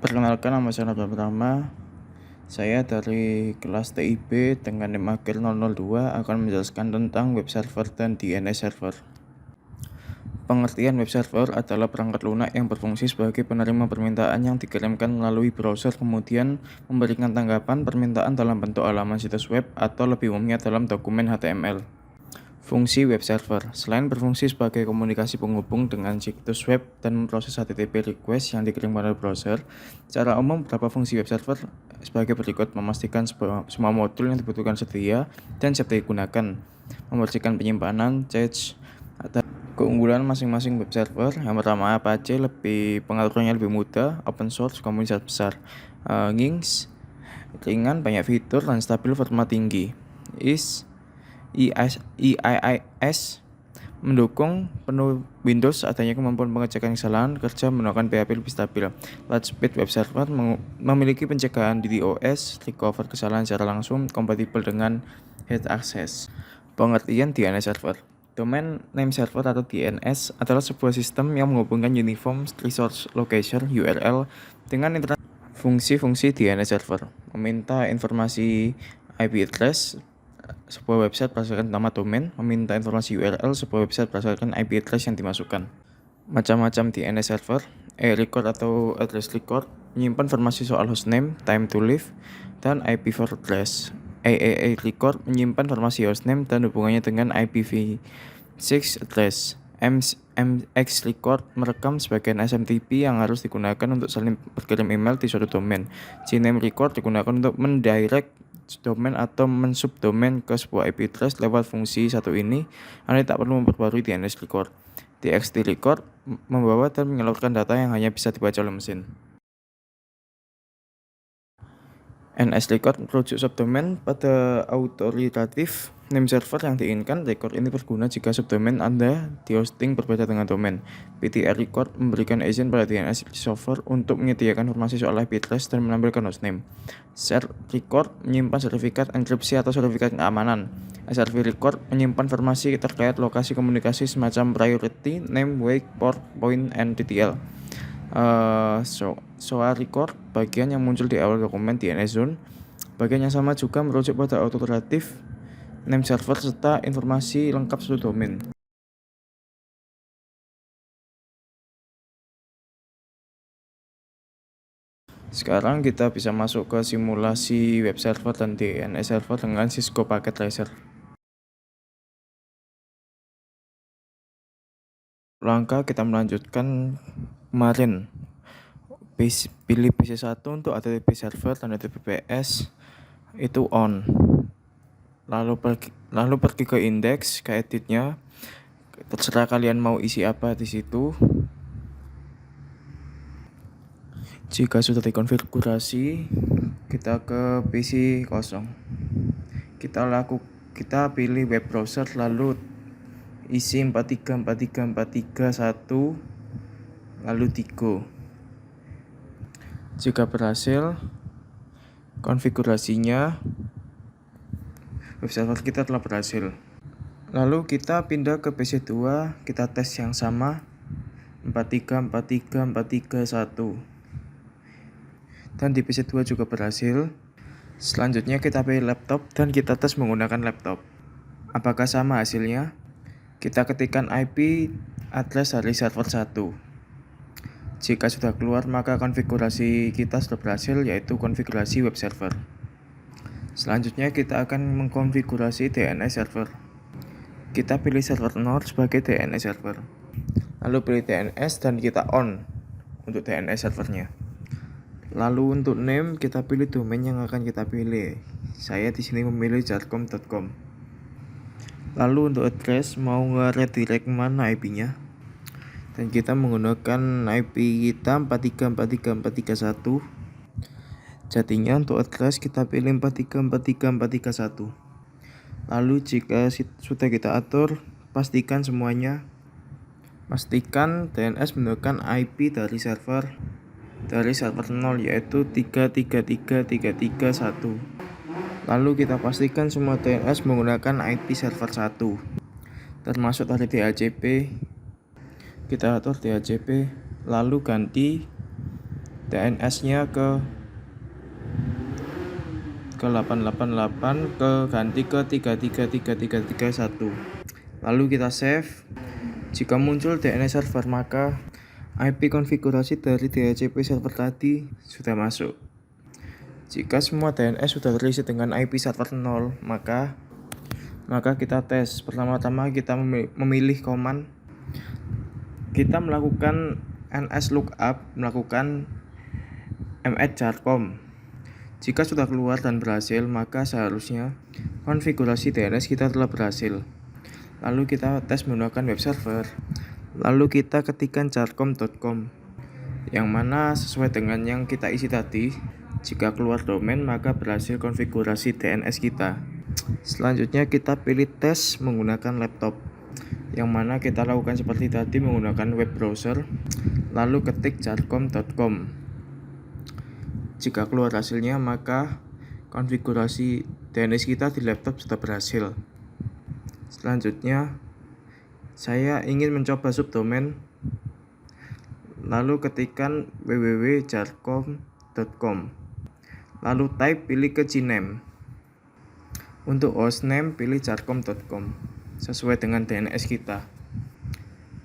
Perkenalkan, nama saya Nabila Pertama. Saya dari kelas TIB dengan NIM akhir 002 akan menjelaskan tentang web server dan DNS server. Pengertian web server adalah perangkat lunak yang berfungsi sebagai penerima permintaan yang dikirimkan melalui browser, kemudian memberikan tanggapan permintaan dalam bentuk halaman situs web atau lebih umumnya dalam dokumen HTML. Fungsi web server, selain berfungsi sebagai komunikasi penghubung dengan situs web dan memproses HTTP request yang dikirimkan oleh browser, secara umum beberapa fungsi web server sebagai berikut: memastikan semua modul yang dibutuhkan sedia dan siap digunakan, membersihkan penyimpanan, cache, atau keunggulan masing-masing web server. Yang pertama, Apache, pengaturannya lebih mudah, open source, komunitas besar. Nginx, ringan, banyak fitur, dan stabil, performa tinggi. EIS mendukung penuh Windows, adanya kemampuan pengecekan kesalahan kerja menggunakan PHP lebih stabil. Lightspeed web server memiliki pencegahan DDoS, recover kesalahan secara langsung, kompatibel dengan head access. Pengertian DNS server. Domain name server atau DNS adalah sebuah sistem yang menghubungkan Uniform Resource Location (URL) dengan internet. Fungsi-fungsi DNS server: meminta informasi IP address sebuah website berdasarkan nama domain, meminta informasi URL sebuah website berdasarkan IP address yang dimasukkan. Macam-macam DNS server: record atau address record menyimpan informasi soal hostname, time to live, dan IPv4 address. AAA record menyimpan informasi hostname dan hubungannya dengan IPv6 address. MX record merekam sebagian SMTP yang harus digunakan untuk saling berkirim email di suatu domain. CNAME record digunakan untuk mendirect domain atau mensubdomain ke sebuah IP address lewat fungsi satu ini. Anda tak perlu memperbarui DNS record. TXT record membawa dan menyalurkan data yang hanya bisa dibaca oleh mesin. NS record merujuk subdomain pada authoritative name server yang diinginkan. Record ini berguna jika subdomain Anda di hosting berbeda dengan domain. PTR record memberikan izin pada DNS server untuk menyediakan informasi soal IP address dan menampilkan hostname. Share record menyimpan sertifikat enkripsi atau sertifikat keamanan. SRV record menyimpan informasi terkait lokasi komunikasi semacam priority, name, wake, port, point, and TTL. SOA record, bagian yang muncul di awal dokumen DNS zone. Bagian yang sama juga merujuk pada authoritative name server serta informasi lengkap suatu domain. Sekarang kita bisa masuk ke simulasi web server dan DNS server dengan Cisco Packet Tracer. Langkah kita melanjutkan kemarin. Pilih PC1 untuk HTTP server dan HTTPS itu on. Lalu pergi ke index, ke editnya. Terserah kalian mau isi apa di situ. Jika sudah dikonfigurasi, kita ke PC kosong. Kita pilih web browser, lalu isi 43434341, lalu Tigo. Jika berhasil konfigurasinya, web server kita telah berhasil. Lalu kita pindah ke PC2, kita tes yang sama 43434341. Dan di PC2 juga berhasil. Selanjutnya kita pilih laptop dan kita tes menggunakan laptop. Apakah sama hasilnya? Kita ketikkan IP address dari server 1. Jika sudah keluar, maka konfigurasi kita sudah berhasil, yaitu konfigurasi web server. Selanjutnya kita akan mengkonfigurasi DNS server. Kita pilih server 0 sebagai DNS server. Lalu pilih DNS dan kita on untuk DNS servernya. Lalu untuk name kita pilih domain yang akan kita pilih. Saya di sini memilih jarcom.com. Lalu untuk address mau nge-redirect mana IP-nya? Dan kita menggunakan IP kita 43434341. Jadinya untuk address kita pilih 43434341. Lalu jika sudah kita atur, pastikan semuanya. Pastikan DNS menggunakan IP dari server 0, yaitu 3333331. Lalu kita pastikan semua DNS menggunakan IP server 1, termasuk dari DHCP. Kita atur DHCP, lalu ganti DNS-nya ke 888 ganti ke 3333331. Lalu kita save. Jika muncul DNS server, maka IP konfigurasi dari DHCP server tadi sudah masuk. Jika semua DNS sudah terisi dengan IP server 0, maka kita tes. Pertama-tama kita memilih command. Kita melakukan nslookup, melakukan /jarcom. Jika sudah keluar dan berhasil, maka seharusnya konfigurasi DNS kita telah berhasil. Lalu kita tes menggunakan web server. Lalu kita ketikkan jarcom.com, yang mana sesuai dengan yang kita isi tadi. Jika keluar domain, maka berhasil konfigurasi DNS kita. Selanjutnya kita pilih tes menggunakan laptop, yang mana kita lakukan seperti tadi menggunakan web browser. Lalu ketik jarcom.com. Jika keluar hasilnya, maka konfigurasi DNS kita di laptop sudah berhasil. Selanjutnya, saya ingin mencoba subdomain. Lalu ketikkan www.jarcom.com. Lalu pilih ke Gname. Untuk hostname pilih jarcom.com sesuai dengan DNS kita.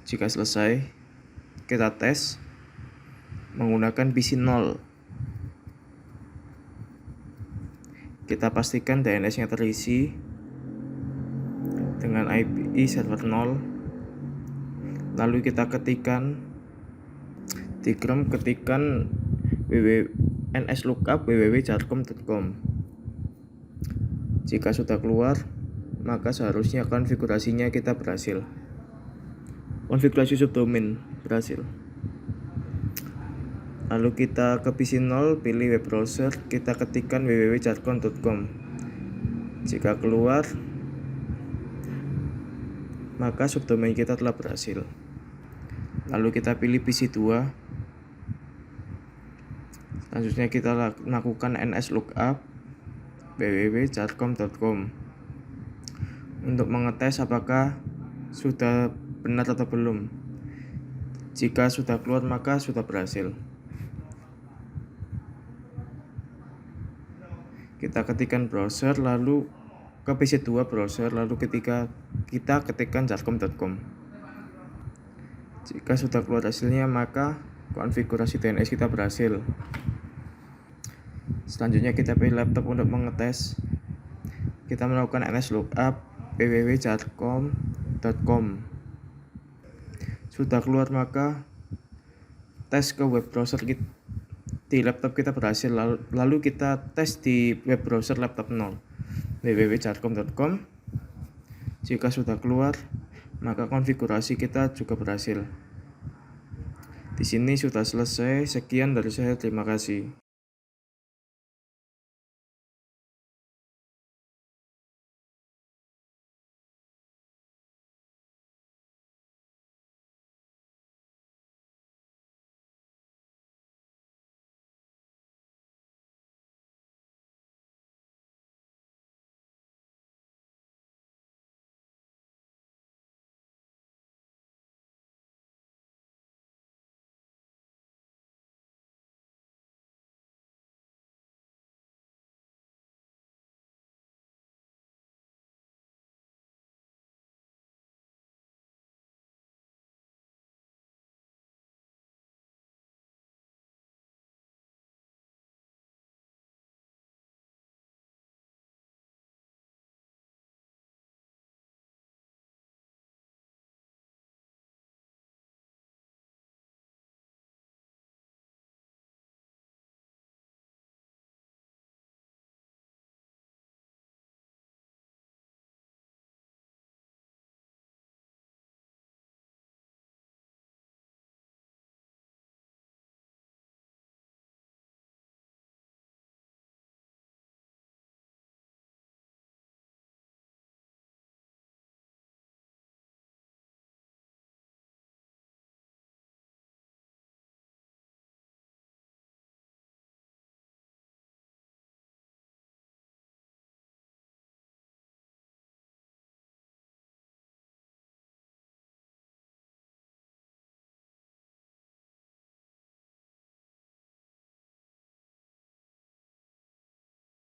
Jika selesai, kita tes menggunakan PC 0. Kita pastikan DNS-nya terisi dengan IP server 0. Lalu kita ketikkan di Chrome, ketikkan nslookup www.jarcom.com. Jika sudah keluar, maka seharusnya konfigurasinya kita berhasil. Konfigurasi subdomain berhasil. Lalu kita ke PC 0, pilih web browser, kita ketikkan www.jarcom.com. Jika keluar, maka subdomain kita telah berhasil. Lalu kita pilih PC 2. Selanjutnya kita lakukan nslookup www.jarcom.com untuk mengetes apakah sudah benar atau belum. Jika sudah keluar, maka sudah berhasil. Kita ketikkan browser, lalu ke PC 2 browser, lalu kita ketikkan jarcom.com. Jika sudah keluar hasilnya, maka konfigurasi DNS kita berhasil. Selanjutnya kita pilih laptop untuk mengetes. Kita melakukan nslookup www.jarcom.com. Sudah keluar, maka tes ke web browser di laptop kita berhasil. Lalu kita tes di web browser laptop 0 www.jarcom.com. Jika sudah keluar, maka konfigurasi kita juga berhasil. Di sini sudah selesai. Sekian dari saya, terima kasih.